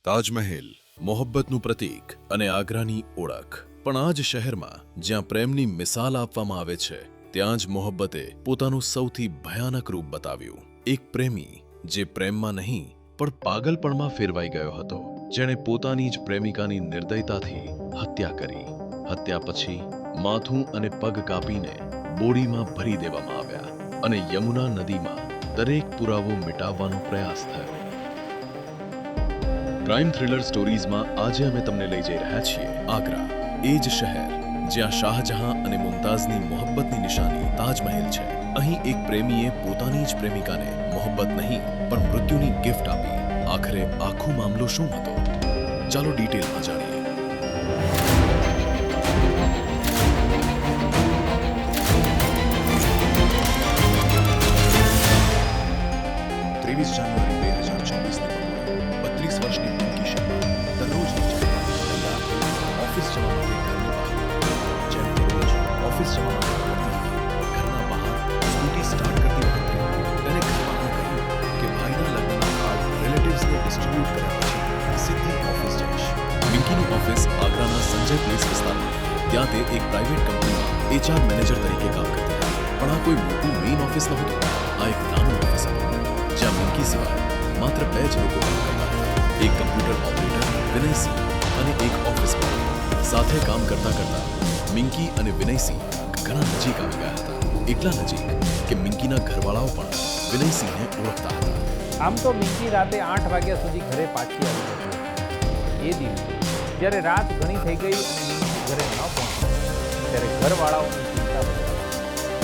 તાજમહેલ મોહબ્બતનું પ્રતીક અને આગ્રાની ઓળખ, પણ આ જ શહેરમાં જ્યાં પ્રેમની મિસાલ આપવામાં આવે છે ત્યાં જ મોહબ્બતે પોતાનું સૌથી ભયાનક રૂપ બતાવ્યું. એક પ્રેમી જે પ્રેમમાં નહીં પણ પાગલપણમાં ફેરવાઈ ગયો હતો, જેણે પોતાની જ પ્રેમિકાની નિર્દયતાથી હત્યા કરી. હત્યા પછી માથું અને પગ કાપીને બોરીમાં ભરી દેવામાં આવ્યા અને યમુના નદીમાં દરેક પુરાવો મિટાવવાનો પ્રયાસ થયો. ક્રાઇમ થ્રિલર સ્ટોરીઝમાં આજે અમે તમને લઈ જઈ રહ્યા છીએ આગ્રા, એ જ શહેર જ્યાં શાહજહાં અને મુમતાઝની મોહબ્બતની નિશાની તાજમહેલ છે. અહીં એક પ્રેમીએ પોતાની જ પ્રેમિકાને મોહબ્બત નહીં પણ મૃત્યુની ગિફ્ટ આપી. આખરે આખો મામલો શું હતો? ચાલો ડિટેલમાં જાણીએ. 23 જાન્યુઆરી 2024 32 વર્ષની પિંકી શર્મા દરરોજ ઓફિસ જવા માટે ઘરની બહાર, જેમ કે રોજ ઓફિસ જવા માટે ઘરના બહાર સ્કૂટી સ્ટાર્ટ કરતી વખતે તેને ઘરવાળાએ કહ્યું કે ભાઈના લગ્નના કાર્ડ રિલેટિવ્સને ડિસ્ટ્રીબ્યુટ કર્યા પછી સીધી ઓફિસ જઈશ. પિંકીનું ઓફિસ આગ્રાના સંજય પ્લેસ વિસ્તારમાં, ત્યાં તે એક પ્રાઇવેટ કંપનીમાં HR મેનેજર તરીકે કામ કરતી હતી. પણ આ કોઈ મોટું મેઇન ઓફિસ નહોતું, આ એક નાનું ઓફિસ હતું જ્યાં પિંકી સિવાય માત્ર 2 જ લોકો કામ કરતા હતા. એક કમ્પ્યુટર ઓપરેટર વિનયસિંહ અને એક ઓફિસ બોય. સાથે કામ કરતા કરતા મિંકી અને વિનયસિંહ ઘણા નજીક આવી ગયા હતા. એટલા નજીક કે મિંકીના ઘરવાળાઓ પણ વિનયસિંહને ઓળખતા હતા. આમ તો મિંકી રાતે 8 વાગ્યા સુધી ઘરે પાછી આવી હતી. એ દિવસે જ્યારે રાત ઘણી થઈ ગઈ અને મિંકી ઘરે ન પહોંચી ત્યારે ઘરવાળાઓની ચિંતા વધી.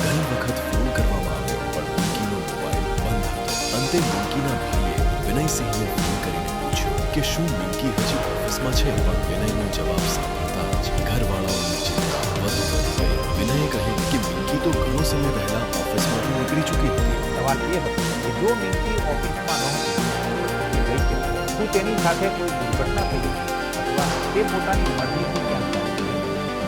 ઘણી વખત ફોન કરવામાં આવ્યો પણ મિંકીનો મોબાઈલ બંધ હતો. અંતે મિંકીના ભાઈએ વિનયસિંહને ફોન કરીને પૂછ્યું કે શું મિંકી હજી ઓફિસમાં છે, પણ વિનયનો જવાબ સાંભળતા જ ઘરવાળાઓની ચિંતા વધુ વધી ગઈ. વિનયે કહ્યું કે મિંકી તો ઘણો સમય પહેલા ઓફિસમાંથી નીકળી ચૂકી હતી. સવાલ એ હતો કે જો મિંકી ઓફિસમાં નહોતી તો તેની સાથે કોઈ દુર્ઘટના થઈ ગઈ અથવા તે પોતાની મરજીથી ક્યાં ગઈ.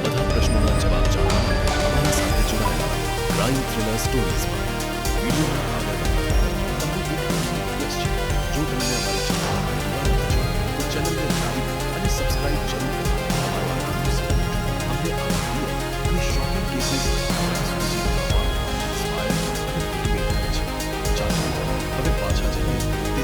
બધા પ્રશ્નોના જવાબ જાણવા માટે અમારી સાથે જોડાયેલા ક્રાઇમ થ્રિલર સ્ટોરીઝમાં વિડીયોના આગળ જો તમને અમારી ચેનલ તો ચેનલને લાઈક અને સબસ્ક્રાઇબ જરૂર કરો. અમને આ વિડીયો અને શોપિંગ કેસીસ હવે પાછા જઈએ તે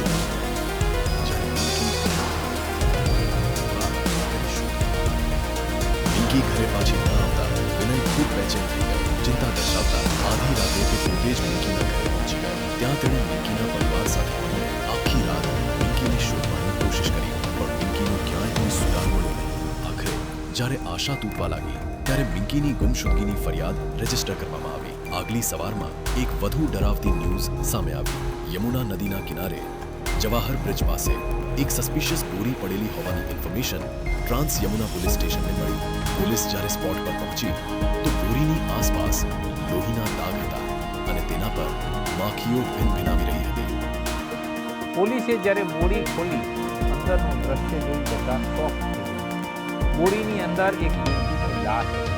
પિંકી ઘરે પાછી ન આવતા વિનય ખૂબ બેચેન થઈ ગયો. ચિંતા દર્શાવતા આધી રાતે તે પોતે જ મિંકીના ઘરે પહોંચી ગયો. ત્યાં તેણે મિંકીના પરિવાર સાથે મળીને આખી રાત મિંકીને શોધવાની કોશિશ કરી, પણ મિંકીનો ક્યાંય કોઈ સુરાગ મળ્યો નહીં. આખરે જ્યારે આશા તૂટવા લાગી ત્યારે મિંકીની ગુમશુદગીની ફરિયાદ રજીસ્ટર કરવામાં આવી. આગલી સવારમાં એક વધુ ડરાવતી ન્યૂઝ સામે આવી. યમુના નદીના કિનારે જવાહર બ્રિજ પાસે એક સસ્પિશિયસ બોરી પડેલી હોવાની ઇન્ફોર્મેશન ટ્રાન્સ યમુના પોલીસ સ્ટેશનને મળી. પોલીસ જ્યારે સ્પોટ પર પહોંચી તો બોરીની આસપાસ લોહીના દાગ હતા અને તેના પર માખીઓ ભિનભિનાવી રહી હતી. પોલીસે જ્યારે બોરી ખોલી અંદરનું દ્રશ્ય જોઈ જતા શોક થઈ ગયો. બોરીની અંદર એક યુવતીની લાશ હતી,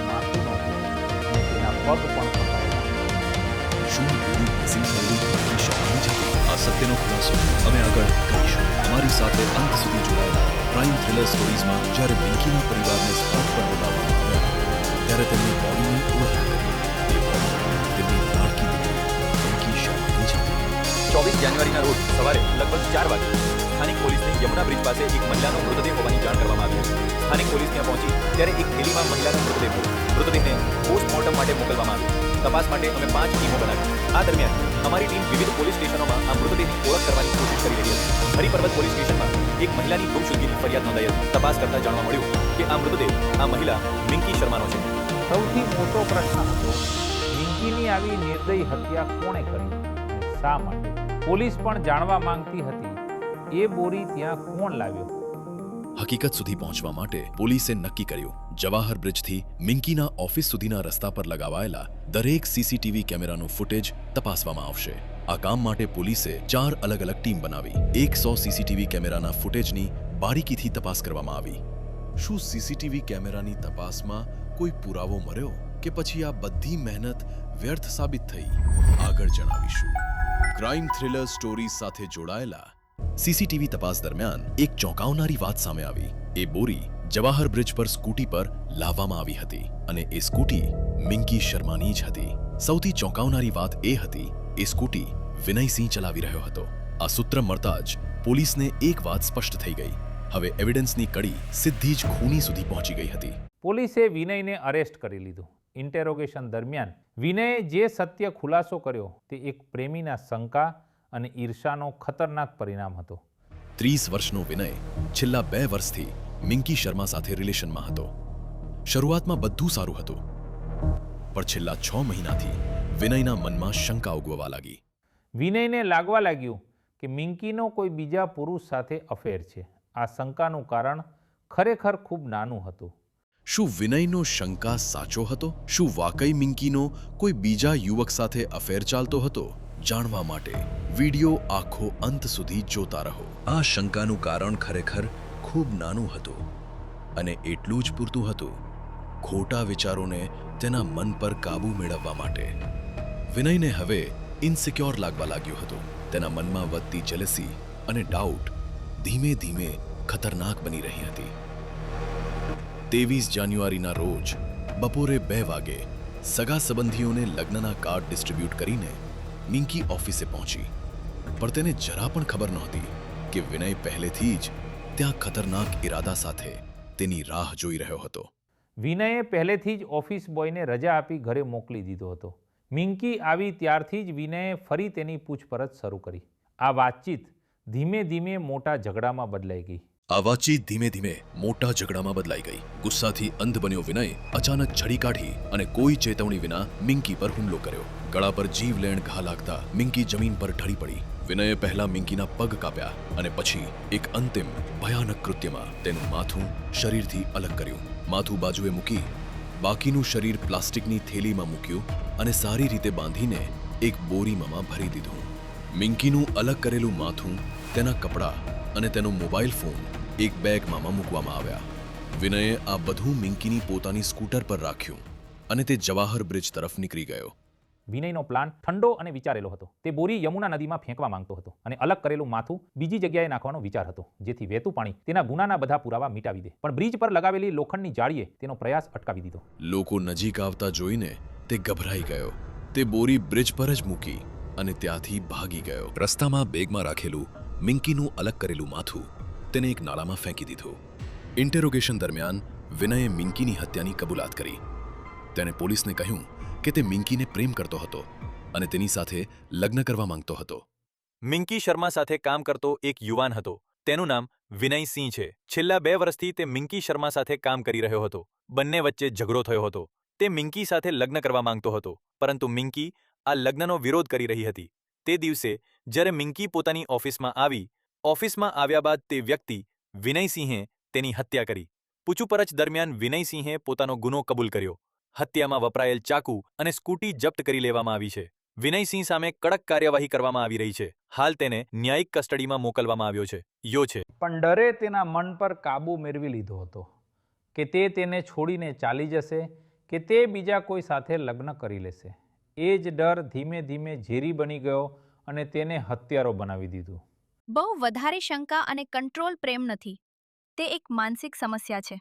માથું નહોતું અને તેના પગ પણ કપાયેલા. શું બોરી મિસિંગ થયેલી પિંકી શર્માની જ હતી? આ સત્યનો ખુલાસો અમે આગળ કરીશું. અમારી સાથે અંત સુધી જોડાયેલા ક્રાઇમ થ્રિલર સ્ટોરીઝમાં જ્યારે પિંકીના પરિવારને સ્પોટ પર બોલાવવામાં આવ્યા ત્યારે તેમની બોડીની ઓળખ કરી. તે બોડી તેમની લાડકી દીકરી પિંકી શર્માની જ હતી. 24 જાન્યુઆરીના રોજ સવારે લગભગ 4 વાગે સ્થાનિક પોલીસને યમુના બ્રિજ પાસે એક મહિલાનો મૃતદેહ હોવાની જાણ કરવામાં આવી હતી. સ્થાનિક પોલીસ ત્યાં પહોંચી ત્યારે એક થેલીમાં મહિલાનો મૃતદેહ હતો. મૃતદેહને પોસ્ટમોર્ટમ માટે મોકલવામાં આવ્યો. તપાસ માટે અમે 5 ટીમો બનાવી. આ દરમિયાન અમારી ટીમ વિવિધ પોલીસ સ્ટેશનોમાં આ મૃતદેહની ઓળખ કરવાની કોશિશ કરી રહી હતી. હરિપર્વત પોલીસ સ્ટેશનમાં એક મહિલાની ગુમશુદગીની ફરિયાદ નોંધાઈ હતી. તપાસ કરતા જાણવા મળ્યું કે આ મૃતદેહ આ મહિલા મિંકી શર્માનો છે. સૌથી મોટો પ્રશ્ન હતો, મિંકીની આવી નિર્દય હત્યા કોણે કરી અને શા માટે? પોલીસ પણ જાણવા માંગતી હતી એ બોરી ત્યાં કોણ લાવ્યો. હકીકત સુધી પહોંચવા માટે પોલીસે નક્કી કર્યું જવાહર બ્રિજથી મિંકીના ઓફિસ સુધીના રસ્તા પર લગાવાયેલા દરેક CCTV કેમેરાનું ફૂટેજ તપાસવામાં આવશે. આ કામ માટે પોલીસે 4 અલગ અલગ ટીમ બનાવી. 100 CCTV કેમેરાના ફૂટેજની બારીકીથી તપાસ કરવામાં આવી. શું CCTV કેમેરાની તપાસમાં કોઈ પુરાવો મળ્યો કે પછી આ બધી મહેનત વ્યર્થ સાબિત થઈ? આગળ જણાવીશું. ક્રાઇમ થ્રિલર સ્ટોરીઝ સાથે જોડાયેલા સીસીટીવી તપાસ દરમિયાન એક ચોંકાવનારી વાત સામે આવી. એ બોરી જવાહર બ્રિજ પર સ્કૂટી પર લાવવામાં આવી હતી અને એ સ્કૂટી મિંકી શર્માની જ હતી. સૌથી ચોંકાવનારી વાત એ હતી એ સ્કૂટી વિનયસિંહ ચલાવી રહ્યો હતો. આ સૂત્ર મળતા જ પોલીસને એક વાત સ્પષ્ટ થઈ ગઈ. હવે એવિડન્સની કડી સીધી જ ખૂની સુધી પહોંચી ગઈ હતી. પોલીસે વિનયને અરેસ્ટ કરી લીધો. ઇન્ટેરોગેશન દરમિયાન વિનયે જે સત્ય ખુલાસો કર્યો તે એક પ્રેમીના શંકા અને ઈર્ષાનો ખતરનાક પરિણામ હતો. 30 વર્ષનો વિનય છેલ્લા 2 વર્ષથી મિંકી શર્મા સાથે રિલેશનમાં હતો. શરૂઆતમાં બધું સારું હતું, પણ છેલ્લા 6 મહિનાથી વિનયના મનમાં શંકા ઉગવવા લાગી. વિનયને લાગવા લાગ્યું કે મિંકીનો કોઈ બીજા પુરુષ સાથે અફેર છે. આ શંકાનું કારણ ખરેખર ખૂબ નાનું હતું. શું વિનયનો શંકા સાચો હતો? શું વાકઈ મિંકીનો કોઈ બીજા યુવક સાથે અફેર ચાલતો હતો? જાણવા માટે વિડિયો આખો અંત સુધી જોતા રહો. આ શંકાનું કારણ ખરેખર ખૂબ નાનું હતું અને એટલું જ પૂરતું હતું ખોટા વિચારોને તેના મન પર કાબૂ મેળવવા માટે. વિનયને હવે ઇનસિક્યોર લાગવા લાગ્યું હતું. તેના મનમાં વધતી જેલસી અને ડાઉટ ધીમે ધીમે ખતરનાક બની રહી હતી. 23 જાન્યુઆરીના રોજ બપોરે 2 વાગે સગા સંબંધીઓને લગ્નના કાર્ડ ડિસ્ટ્રીબ્યુટ કરીને મિંકી ઓફિસે પહોંચી. પણ તેને જરા પણ ખબર નહોતી કે વિનય પહેલેથી જ ત્યાં ખતરનાક ઇરાદા સાથે તેની રાહ જોઈ રહ્યો હતો. વિનયે પહેલેથી જ ઓફિસ બોયને રજા આપી ઘરે મોકલી દીધો હતો. મિંકી આવી ત્યારથી જ વિનયે ફરી તેની પૂછપરછ શરૂ કરી. આ વાતચીત ધીમે ધીમે મોટા ઝઘડામાં બદલાઈ ગઈ. આ વાતચીત ધીમે ધીમે મોટા ઝઘડામાં બદલાઈ ગઈ. ગુસ્સાથી અંધ બન્યો વિનય અચાનક છડી કાઢી અને કોઈ ચેતવણી વિના મિંકી પર હુમલો કર્યો. ગળા પર જીવલેણ ઘા લાગતા મિંકી જમીન પર ઢળી પડી. વિનયે પહેલા મિંકીના પગ કાપ્યા અને પછી એક અંતિમ ભયાનક કૃત્યમાં તેનું માથું શરીરથી અલગ કર્યું. માથું બાજુએ મૂકી બાકીનું શરીર પ્લાસ્ટિકની થેલીમાં મૂક્યું અને સારી રીતે બાંધીને એક બોરીમાં ભરી દીધું. મિંકીનું અલગ કરેલું માથું, તેના કપડાં અને તેનો મોબાઈલ ફોન એક બેગમાં મૂકવામાં આવ્યા. વિનયે આ બધું મિંકીની પોતાની સ્કૂટર પર રાખ્યું અને તે જવાહર બ્રિજ તરફ નીકળી ગયો. વિનયનો પ્લાન ઠંડો અને વિચારેલો હતો. તે બોરી યમુના નદીમાં ફેંકવા માંગતો હતો અને અલગ કરેલું માથું બીજી જગ્યાએ નાખવાનો વિચાર હતો, જેથી વહેતું પાણી તેના ગુનાના બધા પુરાવા મિટાવી દે. પણ બ્રિજ પર લગાવેલી લોખંડની જાળીએ તેનો પ્રયાસ અટકાવી દીધો. લોકો નજીક આવતા જોઈને તે ગભરાઈ ગયો. તે બોરી બ્રિજ પર જ મૂકી અને ત્યાંથી ભાગી ગયો. રસ્તામાં બેગમાં રાખેલું મિંકીનું અલગ કરેલું માથું તેને એક નાળામાં ફેંકી દીધું. ઇન્ટેરોગેશન દરમિયાન વિનયે મિંકીની હત્યાની કબૂલાત કરી. તેણે પોલીસને કહ્યું કે તે મિંકીને પ્રેમ કરતો હતો અને તેની સાથે લગ્ન કરવા માંગતો હતો. મિંકી શર્મા સાથે કામ કરતો એક યુવાન હતો. તેનું નામ વિનયસિંહ છે. છેલ્લા 2 વર્ષથી તે મિંકી શર્મા સાથે કામ કરી રહ્યો હતો. બંને વચ્ચે ઝઘડો થયો હતો. તે મિંકી સાથે લગ્ન કરવા માંગતો હતો, પરંતુ મિંકી આ લગ્નનો વિરોધ કરી રહી હતી. તે દિવસે જ્યારે મિંકી પોતાની ઓફિસમાં આવ્યા બાદ તે વ્યક્તિ વિનયસિંહે તેની હત્યા કરી. પૂછપરછ દરમિયાન વિનયસિંહે પોતાનો ગુનો કબૂલ કર્યો. હત્યામાં વપરાયેલ ચાકુ અને સ્કૂટી જપ્ત કરી લેવામાં આવી છે. વિનયસિંહ સામે કડક કાર્યવાહી કરવામાં આવી રહી છે. હાલ તેને ન્યાયિક કસ્ટડીમાં મોકલવામાં આવ્યો છે. પણ ડરે તેના મન પર કાબૂ મેળવી લીધો હતો કે તે તેને છોડીને ચાલી જશે કે તે બીજા કોઈ સાથે લગ્ન કરી લેશે. એ જ ડર ધીમે ધીમે ઝેરી બની ગયો અને તેને હત્યારો બનાવી દીધું. બહુ વધારે શંકા અને કંટ્રોલ પ્રેમ નથી. તે એક માનસિક સમસ્યા છે.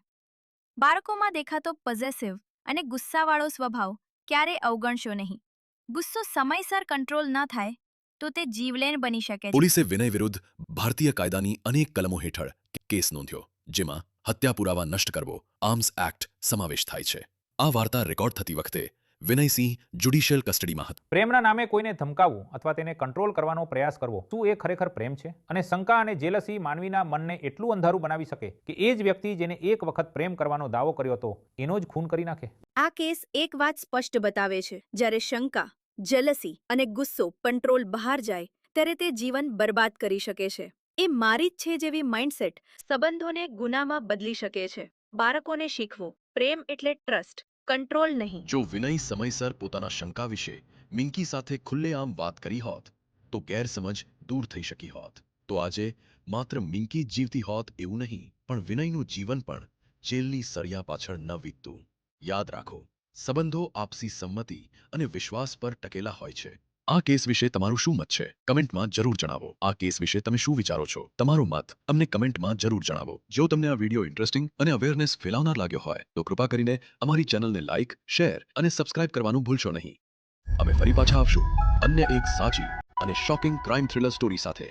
બાળકોમાં દેખાતો પોઝેસિવ અને ગુસ્સાવાળો સ્વભાવ ક્યારે અવગણશો નહીં. ગુસ્સો સમયસર કંટ્રોલ ન થાય તો તે જીવલેણ બની શકે છે. પોલીસે વિનય વિરુદ્ધ ભારતીય કાયદાની અનેક કલમો હેઠળ કેસ નોંધ્યો, જેમાં હત્યા પુરાવા નષ્ટ કરવો, આર્મ્સ એક્ટ સમાવેશ થાય છે. આ વાર્તા રેકોર્ડ થતી વખતે વિનયસિંહ જ્યુડિશિયલ કસ્ટડીમાં હતો. પ્રેમના નામે કોઈને ધમકાવવું અથવા તેને કંટ્રોલ કરવાનો પ્રયાસ કરવો, શું એ ખરેખર પ્રેમ છે? અને શંકા અને જેલસી માનવીના મનને એટલું અંધારું બનાવી શકે કે એ જ વ્યક્તિ જેને એક વખત પ્રેમ કરવાનો દાવો કર્યો હતો એનો જ ખૂન કરી નાખે. આ કેસ એક વાત સ્પષ્ટ બતાવે છે. જ્યારે શંકા, જેલસી અને ગુસ્સો કંટ્રોલ બહાર જાય ત્યારે તે જીવન બરબાદ કરી શકે છે. એ મારી જ છે જેવી માઇન્ડસેટ સંબંધોને ગુનામાં બદલી શકે છે. બાળકોને શીખવું, પ્રેમ એટલે ટ્રસ્ટ, કંટ્રોલ નહીં. જો વિનય સમયસર પોતાના શંકા વિશે મિંકી સાથે ખુલ્લેઆમ વાત કરી હોત તો ગેરસમજ દૂર થઈ શકી હોત. તો આજે માત્ર મિંકી જીવતી હોત એવું નહીં, પણ વિનયનું જીવન પણ જેલની સળિયા પાછળ ન વીતતું. યાદ રાખો, સંબંધો આપસી સંમતિ અને વિશ્વાસ પર ટકેલા હોય છે. આ કેસ વિશે તમારું શું મત છે કમેન્ટમાં જરૂર જણાવો આ કેસ વિશે તમે શું વિચારો છો તમારો મત અમને કમેન્ટમાં જરૂર જણાવો જો તમને આ વિડીયો ઇન્ટરેસ્ટિંગ અને અવેરનેસ ફેલાવનાર લાગ્યો હોય તો કૃપા કરીને અમારી ચેનલને લાઇક શેર અને સબસ્ક્રાઇબ કરવાનું ભૂલશો નહીં અમે ફરી પાછા આવશું અન્ય એક સાચી અને શોકિંગ ક્રાઇમ થ્રિલર સ્ટોરી સાથે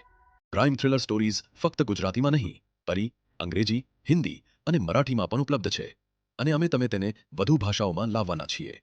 ક્રાઇમ થ્રિલર સ્ટોરીઝ ફક્ત ગુજરાતીમાં નહીં પરી અંગ્રેજી હિન્દી અને મરાઠીમાં પણ ઉપલબ્ધ છે અને અમે તેને વધુ ભાષાઓમાં લાવવાના છીએ